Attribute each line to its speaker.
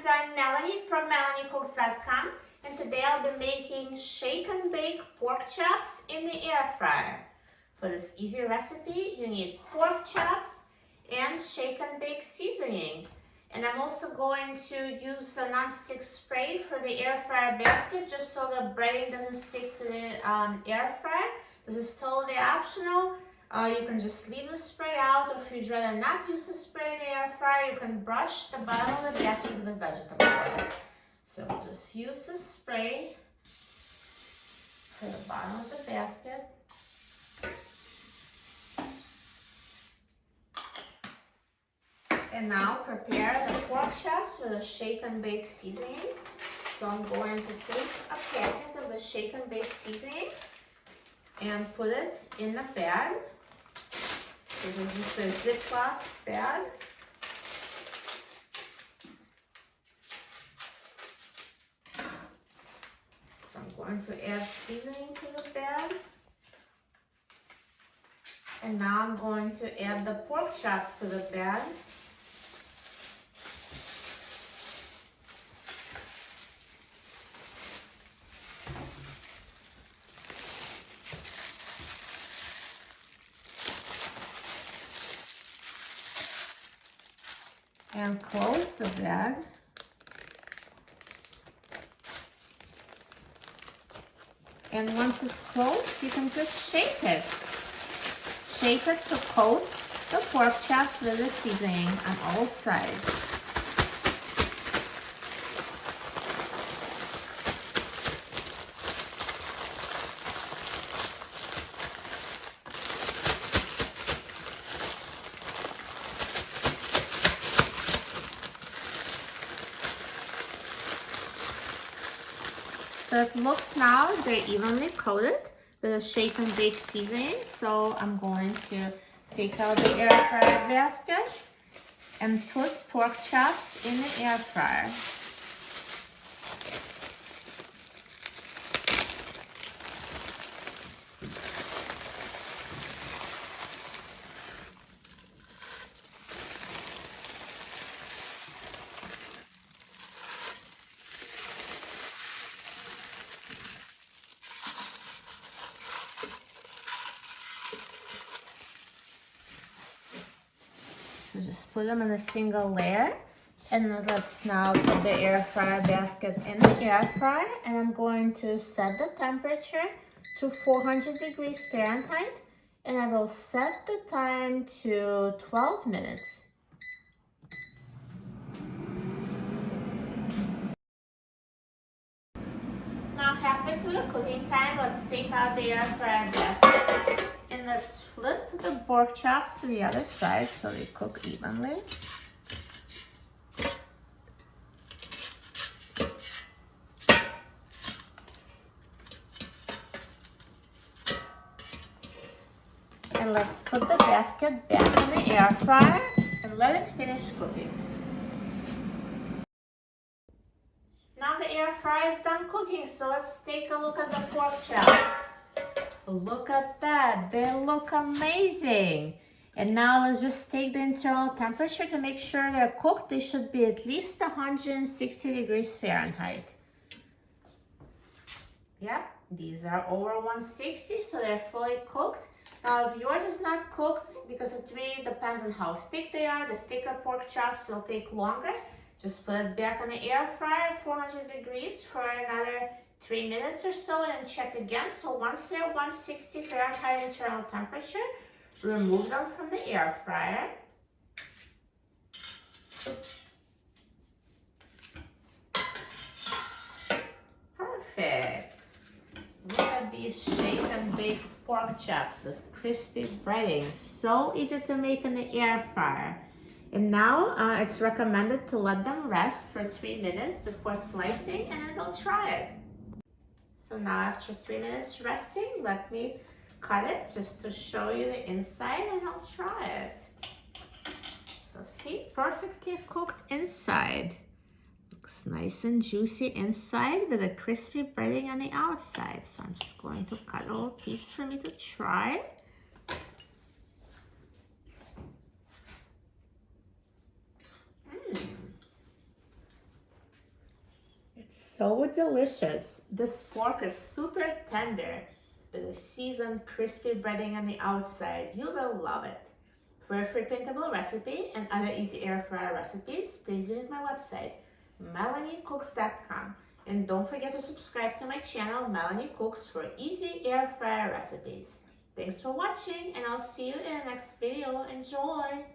Speaker 1: friends, I'm Melanie from MelanieCooks.com, and today I'll be making shake and bake pork chops in the air fryer. For this easy recipe, you need pork chops and shake and bake seasoning. And I'm also going to use a non-stick spray for the air fryer basket just so the breading doesn't stick to the air fryer. This is totally optional. You can just leave the spray out, or if you'd rather not use the spray in the air fryer, you can brush the bottom of the basket with vegetable oil. So we'll just use the spray for the bottom of the basket. And now prepare the pork chops with the shake and bake seasoning. So I'm going to take a packet of the shake and bake seasoning and put it in a bag. This is just a Ziploc bag. So I'm going to add seasoning to the bag. And now I'm going to add the pork chops to the bag. And close the bag. And once it's closed, you can just shake it. Shake it to coat the pork chops with the seasoning on all sides. So it looks now they're evenly coated with a shake and bake seasoning. So I'm going to take out the air fryer basket and put pork chops in the air fryer. So just put them in a single layer, and let's now put the air fryer basket in the air fryer, and I'm going to set the temperature to 400 degrees Fahrenheit, and I will set the time to 12 minutes. Now halfway through the cooking time, let's take out the air fryer basket. And let's flip the pork chops to the other side so they cook evenly. And let's put the basket back in the air fryer and let it finish cooking. Now the air fryer is done cooking, so let's take a look at the pork chops. Look at that, they look amazing. And now let's just take the internal temperature to make sure they're cooked. They should be at least 160 degrees Fahrenheit. Yep, these are over 160, so they're fully cooked. Now if yours is not cooked, because it really depends on how thick they are, the thicker pork chops will take longer. Just put it back in the air fryer at 400 degrees for another 3 minutes or so, and check again. So once they're 160 Fahrenheit internal temperature, remove them from the air fryer. Perfect. Look at these shake and bake pork chops with crispy breading. So easy to make in the air fryer. And now it's recommended to let them rest for 3 minutes before slicing, and then we'll try it. So now after 3 minutes resting, let me cut it just to show you the inside, and I'll try it. So see, perfectly cooked inside. Looks nice and juicy inside with a crispy breading on the outside. So I'm just going to cut a little piece for me to try. so delicious. This pork is super tender with a seasoned crispy breading on the outside. You will love it. For a free printable recipe and other easy air fryer recipes, please visit my website, melaniecooks.com. And don't forget to subscribe to my channel, Melanie Cooks, for easy air fryer recipes. Thanks for watching, and I'll see you in the next video. Enjoy!